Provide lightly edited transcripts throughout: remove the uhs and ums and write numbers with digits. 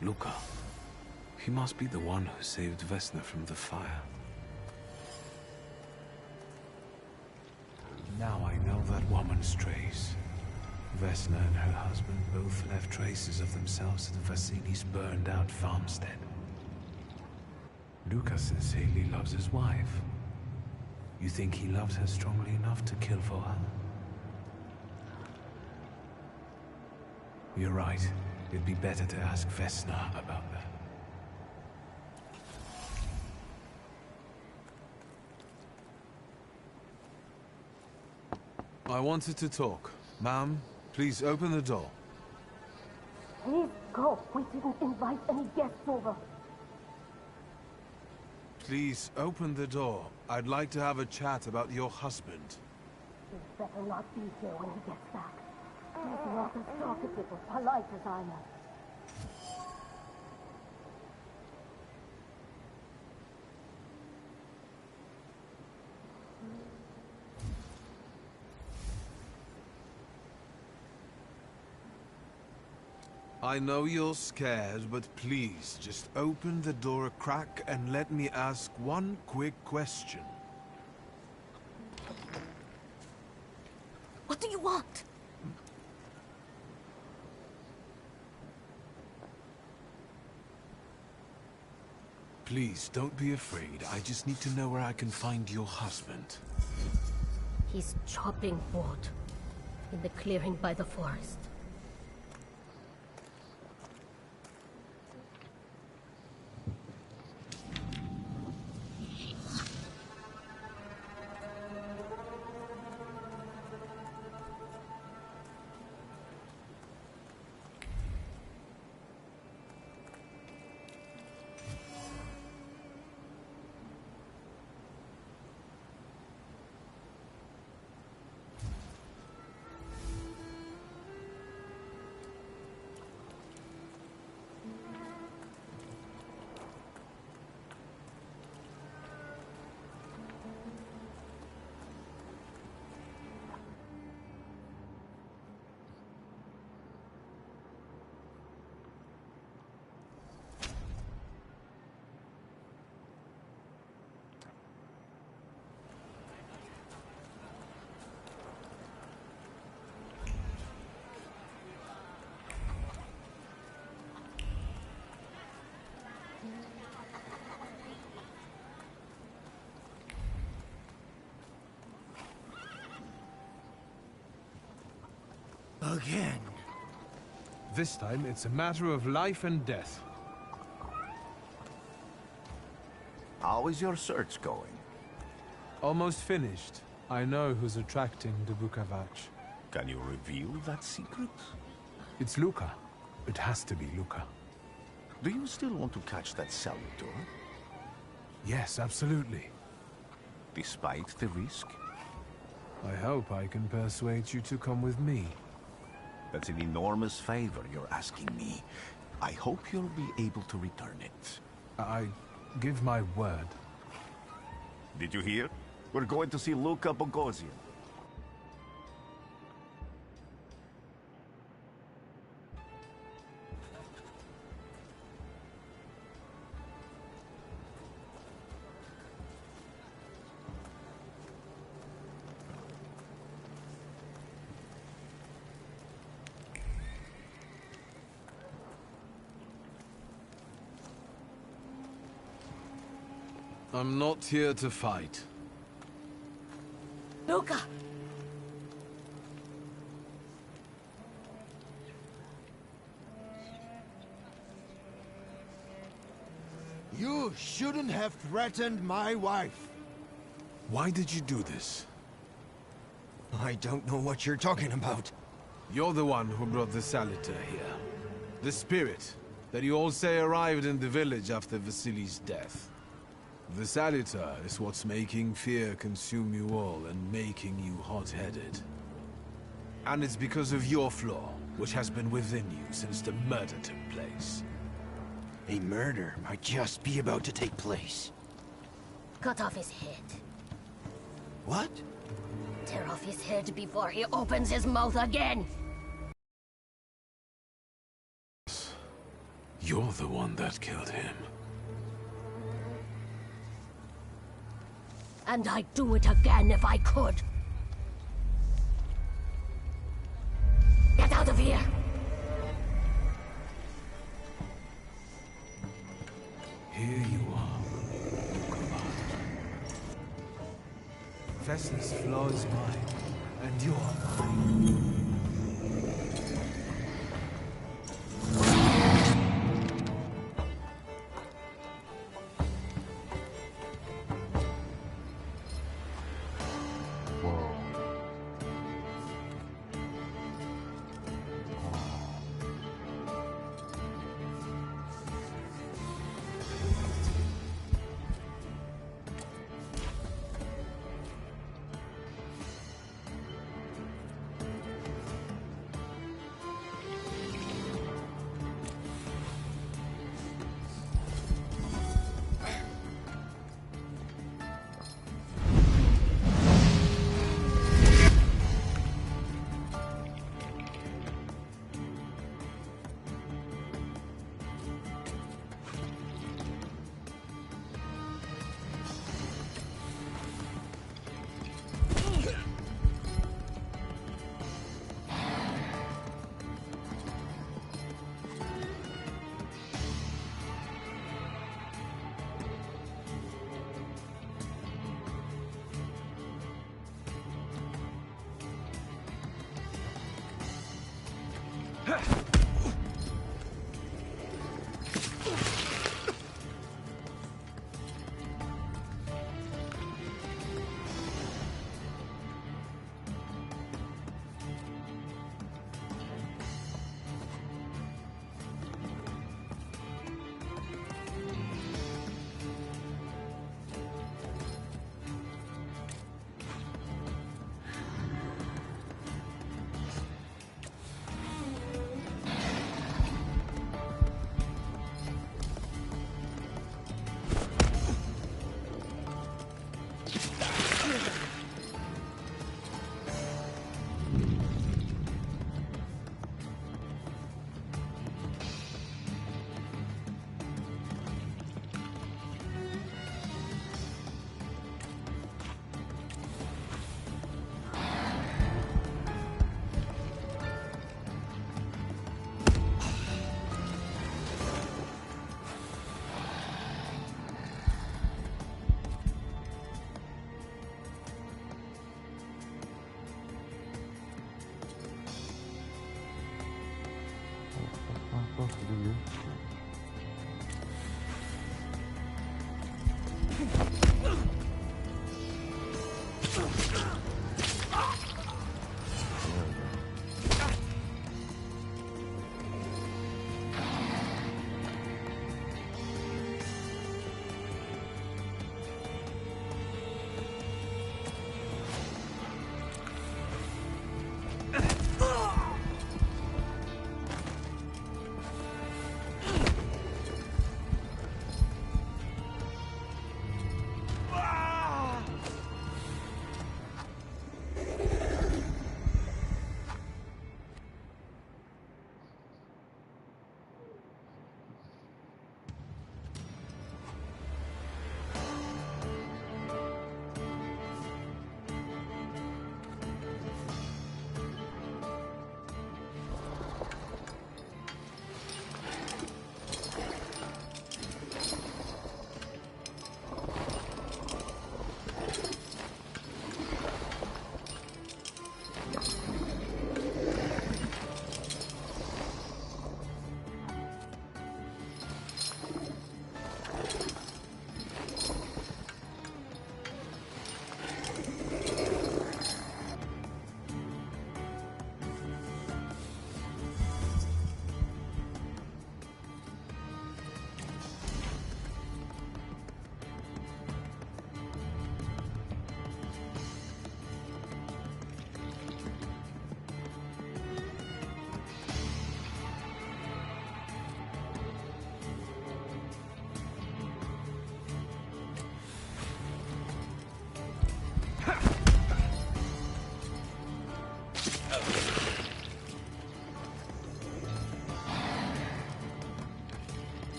Luca. He must be the one who saved Vesna from the fire. Now I know that woman's trace. Vesna and her husband both left traces of themselves at Vasili's burned-out farmstead. Luca sincerely loves his wife. You think he loves her strongly enough to kill for her? You're right. It'd be better to ask Vesna about that. I wanted to talk. Ma'am, please open the door. Please go. We didn't invite any guests over. Please open the door. I'd like to have a chat about your husband. He'd better not be here when he gets back. He's not as talkative or polite as I am. I know you're scared, but please, just open the door a crack and let me ask one quick question. What do you want? Please, don't be afraid. I just need to know where I can find your husband. He's chopping wood in the clearing by the forest. Again. This time, it's a matter of life and death. How is your search going? Almost finished. I know who's attracting the Bukavach. Can you reveal that secret? It's Luca. It has to be Luca. Do you still want to catch that Thaumaturge? Yes, absolutely. Despite the risk? I hope I can persuade you to come with me. That's an enormous favor you're asking me. I hope you'll be able to return it. I give my word. Did you hear? We're going to see Luca Bogosian. I'm not here to fight. Luca! You shouldn't have threatened my wife. Why did you do this? I don't know what you're talking about. You're the one who brought the Saliter here. The spirit that you all say arrived in the village after Vasili's death. The Saliter is what's making fear consume you all and making you hot-headed. And it's because of your flaw, which has been within you since the murder took place. A murder might just be about to take place. Cut off his head. What? Tear off his head before he opens his mouth again! You're the one that killed him. And I'd do it again if I could. Get out of here! Here you are, Festus Flaw is mine, and you're mine.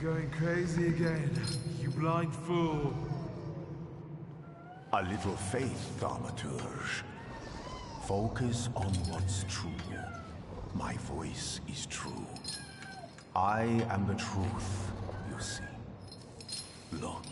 Going crazy again, you blind fool. A little faith, Thaumaturge. Focus on what's true. My voice is true. I am the truth, you see. Look.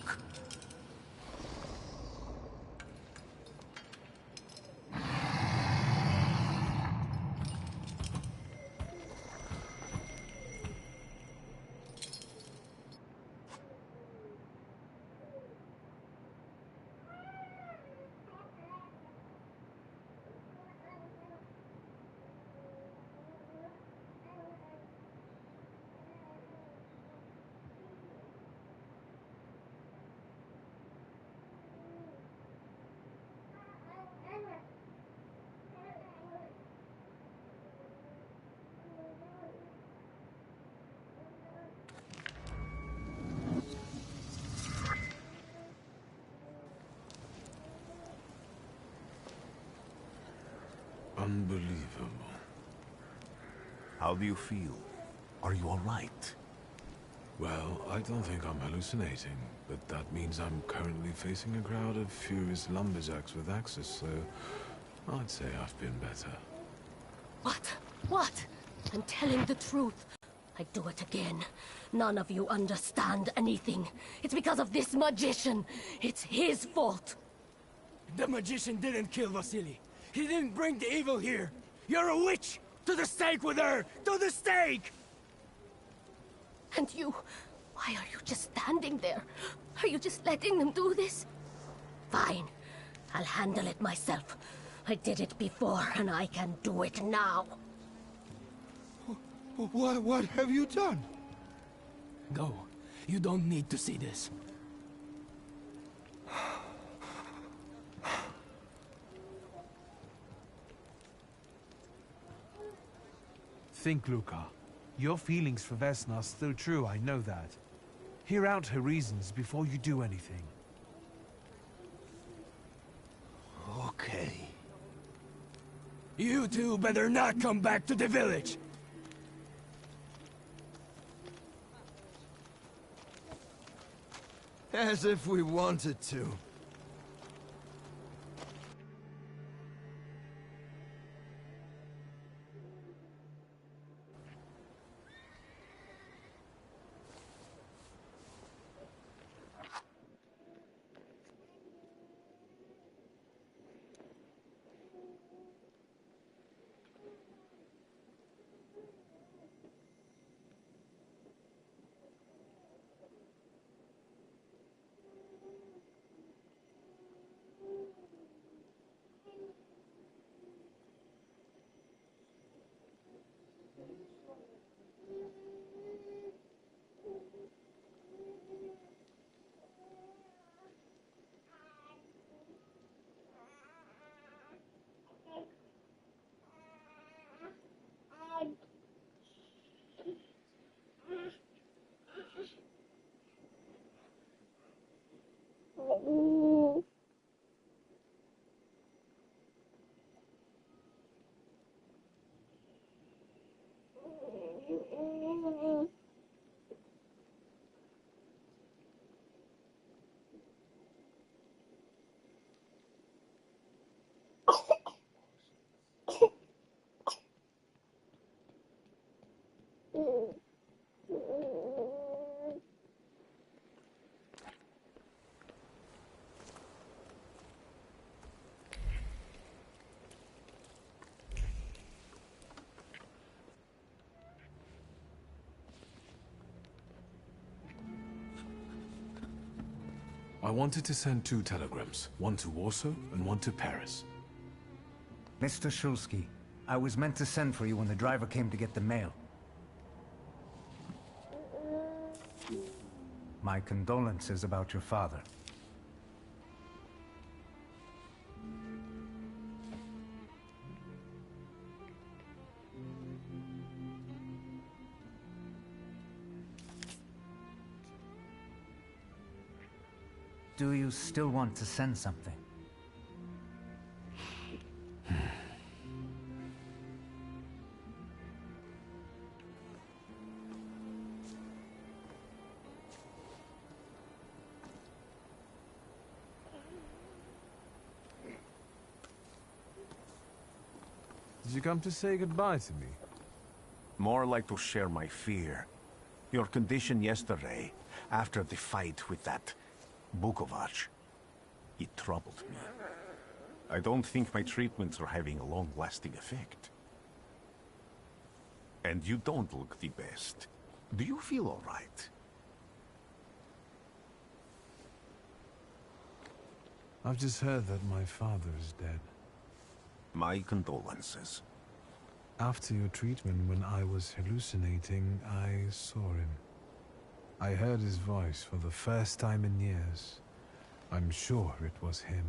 Unbelievable. How do you feel? Are you all right? Well, I don't think I'm hallucinating, but that means I'm currently facing a crowd of furious lumberjacks with axes, so I'd say I've been better. What? What? I'm telling the truth. I do it again. None of you understand anything. It's because of this magician. It's his fault. The magician didn't kill Vasily. He didn't bring the evil here. You're a witch! To the stake with her! To the stake! And you... why are you just standing there? Are you just letting them do this? Fine. I'll handle it myself. I did it before, and I can do it now. What have you done? Go. You don't need to see this. Think, Luca. Your feelings for Vesna are still true, I know that. Hear out her reasons before you do anything. Okay. You two better not come back to the village! As if we wanted to. I wanted to send 2 telegrams, one to Warsaw and one to Paris. Mr. Shulsky, I was meant to send for you when the driver came to get the mail. My condolences about your father. Do you still want to send something? Did you come to say goodbye to me? More like to share my fear. Your condition yesterday, after the fight with that Bukovac, it troubled me. I don't think my treatments are having a long-lasting effect. And you don't look the best. Do you feel all right? I've just heard that my father is dead. My condolences. After your treatment, when I was hallucinating, I saw him. I heard his voice for the first time in years. I'm sure it was him.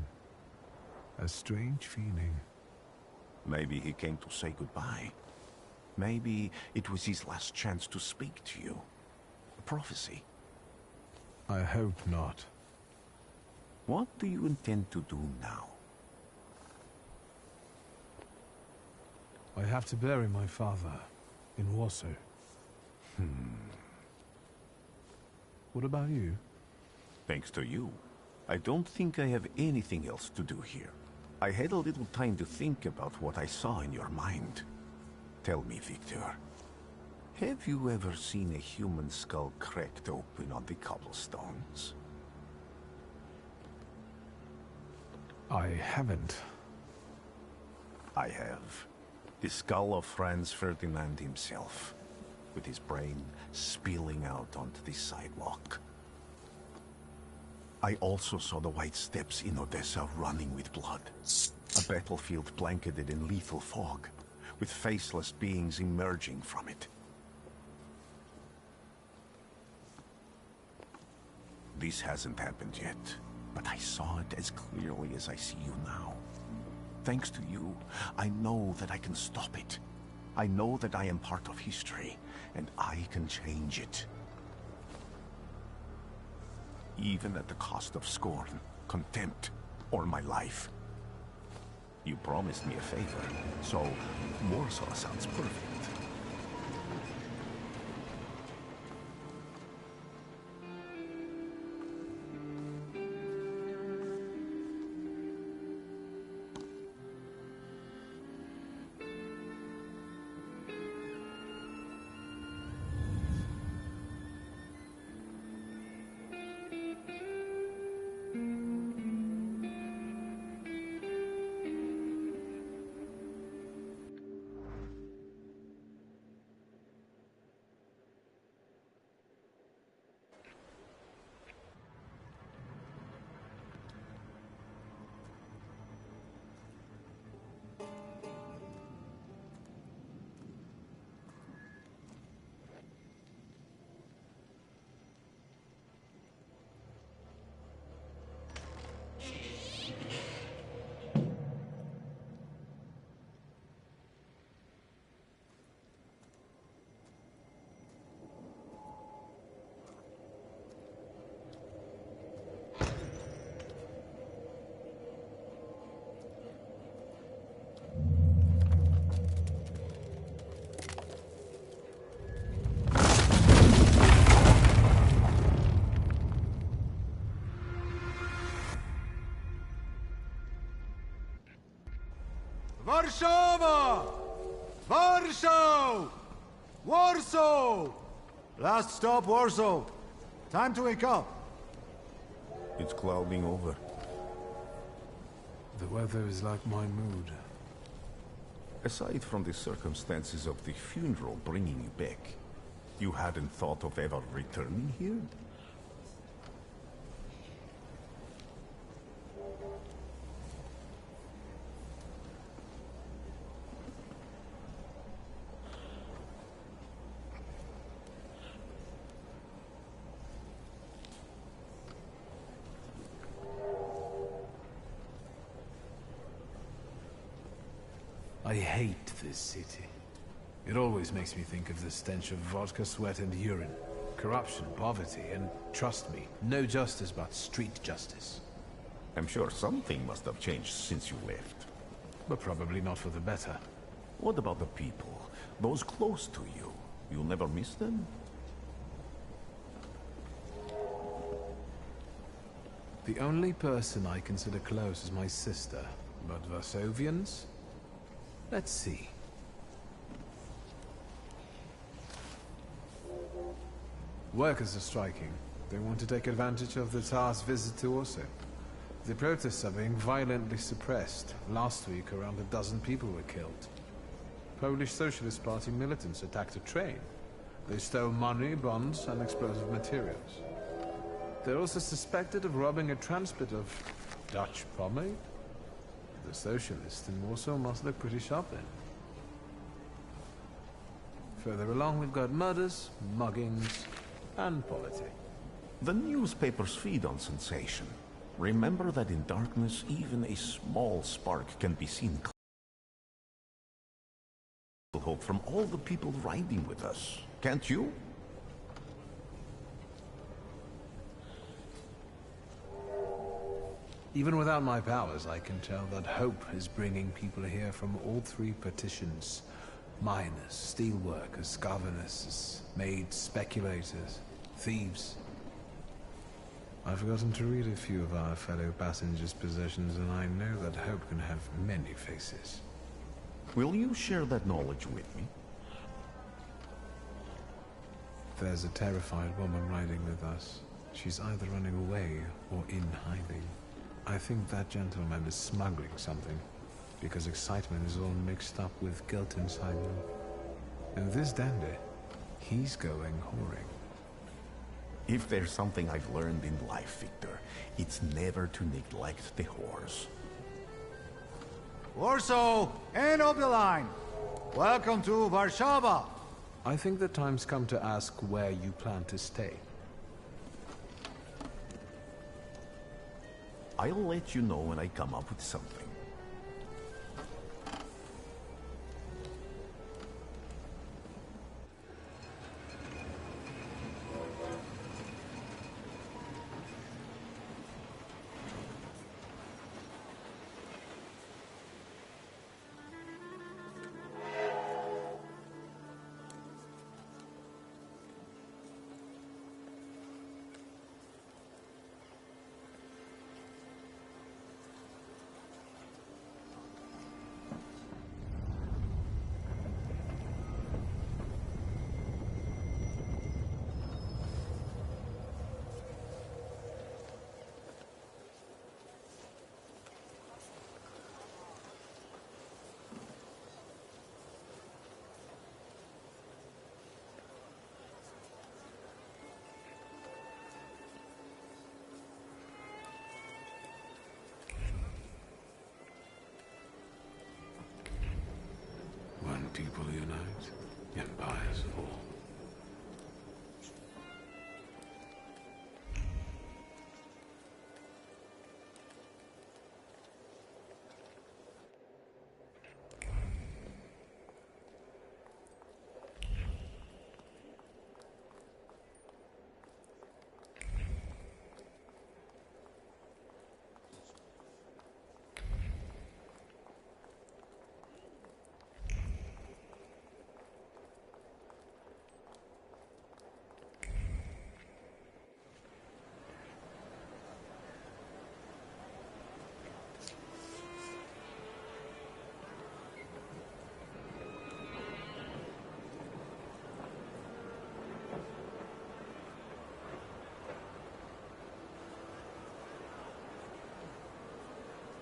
A strange feeling. Maybe he came to say goodbye. Maybe it was his last chance to speak to you. A prophecy. I hope not. What do you intend to do now? I have to bury my father in Warsaw. What about you? Thanks to you, I don't think I have anything else to do here. I had a little time to think about what I saw in your mind. Tell me, Victor, have you ever seen a human skull cracked open on the cobblestones? I haven't. I have. The skull of Franz Ferdinand himself, with his brain spilling out onto the sidewalk. I also saw the white steps in Odessa running with blood. A battlefield blanketed in lethal fog, with faceless beings emerging from it. This hasn't happened yet, but I saw it as clearly as I see you now. Thanks to you, I know that I can stop it. I know that I am part of history, and I can change it. Even at the cost of scorn, contempt, or my life. You promised me a favor, so Warsaw sounds perfect. Warszawa! Warsaw! Warsaw! Last stop, Warsaw. Time to wake up. It's clouding over. The weather is like my mood. Aside from the circumstances of the funeral bringing you back, you hadn't thought of ever returning here? I hate this city. It always makes me think of the stench of vodka, sweat, and urine. Corruption, poverty, and trust me, no justice but street justice. I'm sure something must have changed since you left. But probably not for the better. What about the people? Those close to you? You'll never miss them? The only person I consider close is my sister. But Varsovians? Let's see. Workers are striking. They want to take advantage of the Tsar's visit to Warsaw. The protests are being violently suppressed. Last week, around a dozen people were killed. Polish Socialist Party militants attacked a train. They stole money, bonds, and explosive materials. They're also suspected of robbing a transport of Dutch pomade. The socialists in Warsaw must look pretty sharp then. Further along, we've got murders, muggings, and politics. The newspapers feed on sensation. Remember that in darkness, even a small spark can be seen. Hope from all the people riding with us, can't you? Even without my powers, I can tell that hope is bringing people here from all three partitions. Miners, steelworkers, governesses, maids, speculators, thieves. I've forgotten to read a few of our fellow passengers' possessions, and I know that hope can have many faces. Will you share that knowledge with me? There's a terrified woman riding with us. She's either running away or in hiding. I think that gentleman is smuggling something, because excitement is all mixed up with guilt inside him. And this dandy, he's going whoring. If there's something I've learned in life, Victor, it's never to neglect the horse. Warsaw, end of the line. Welcome to Warszawa. I think the time's come to ask where you plan to stay. I'll let you know when I come up with something. When people unite, empires fall.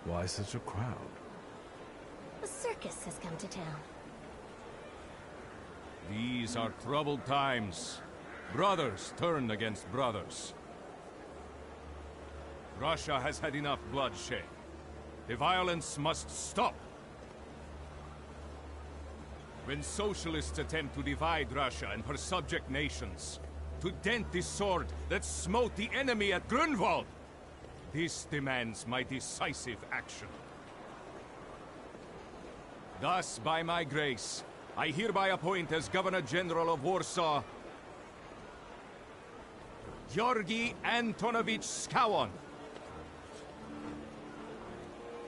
Why such a crowd? A circus has come to town. These are troubled times. Brothers turn against brothers. Russia has had enough bloodshed. The violence must stop. When socialists attempt to divide Russia and her subject nations, to dent the sword that smote the enemy at Grunwald, this demands my decisive action. Thus, by my grace, I hereby appoint as Governor General of Warsaw, Georgi Antonovich Skowon.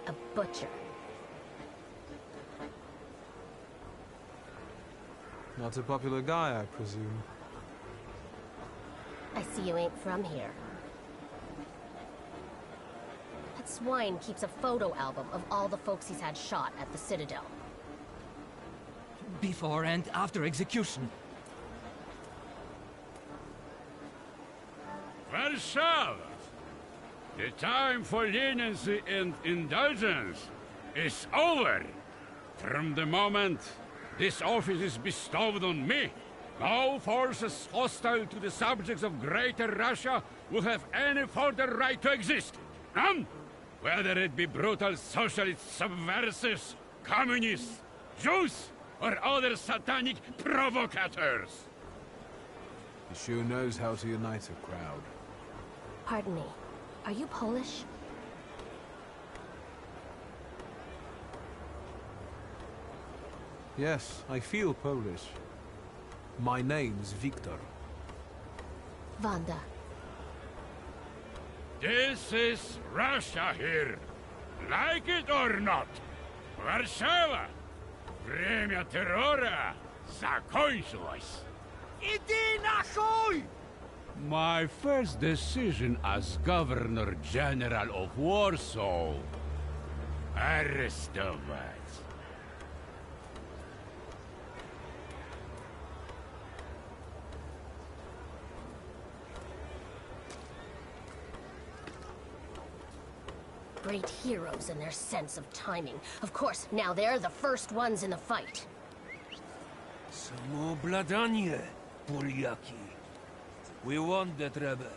A butcher. Not a popular guy, I presume. I see you ain't from here. That swine keeps a photo album of all the folks he's had shot at the Citadel. Before and after execution. Warszawa! The time for leniency and indulgence is over. From the moment this office is bestowed on me, no forces hostile to the subjects of Greater Russia will have any further right to exist. None! Whether it be brutal socialist subversives, communists, Jews, or other satanic provocators. He sure knows how to unite a crowd. Pardon me, are you Polish? Yes, I feel Polish. My name's Victor. Wanda. This is Russia here. Like it or not. Warszawa. Время террора закончилось. Иди нахуй! My first decision as Governor General of Warsaw. Arrestować. Great heroes in their sense of timing. Of course, now they're the first ones in the fight. Самообладание, поляки. We want that rebel.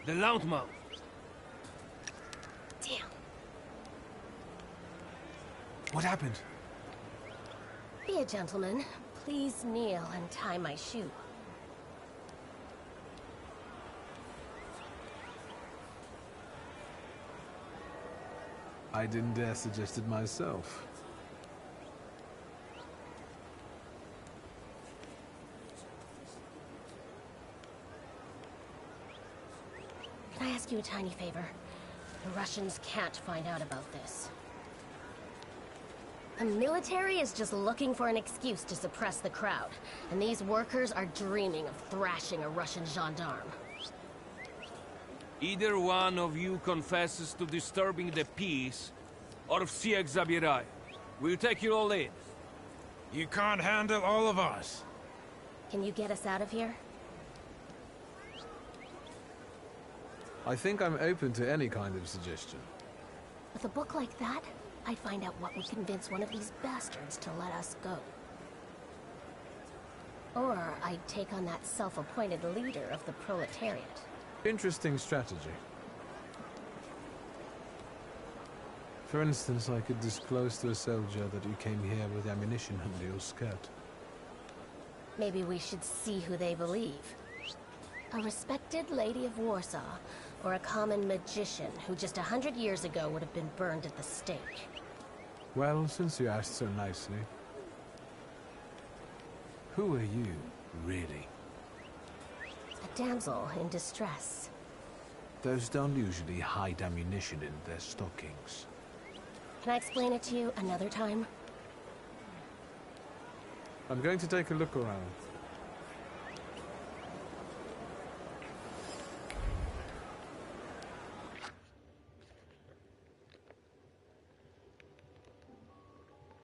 The Loudmouth. Damn. What happened? Be a gentleman. Please kneel and tie my shoe. I didn't dare suggest it myself. Can I ask you a tiny favor? The Russians can't find out about this. The military is just looking for an excuse to suppress the crowd, and these workers are dreaming of thrashing a Russian gendarme. Either one of you confesses to disturbing the peace, or всех забирай. We'll take you all in. You can't handle all of us. Can you get us out of here? I think I'm open to any kind of suggestion. With a book like that, I'd find out what would convince one of these bastards to let us go. Or I'd take on that self-appointed leader of the proletariat. Interesting strategy. For instance, I could disclose to a soldier that you came here with ammunition under your skirt. Maybe we should see who they believe. A respected lady of Warsaw, or a common magician who just 100 years ago would have been burned at the stake. Well, since you asked so nicely. Who are you, really? A damsel in distress. Those don't usually hide ammunition in their stockings. Can I explain it to you another time? I'm going to take a look around.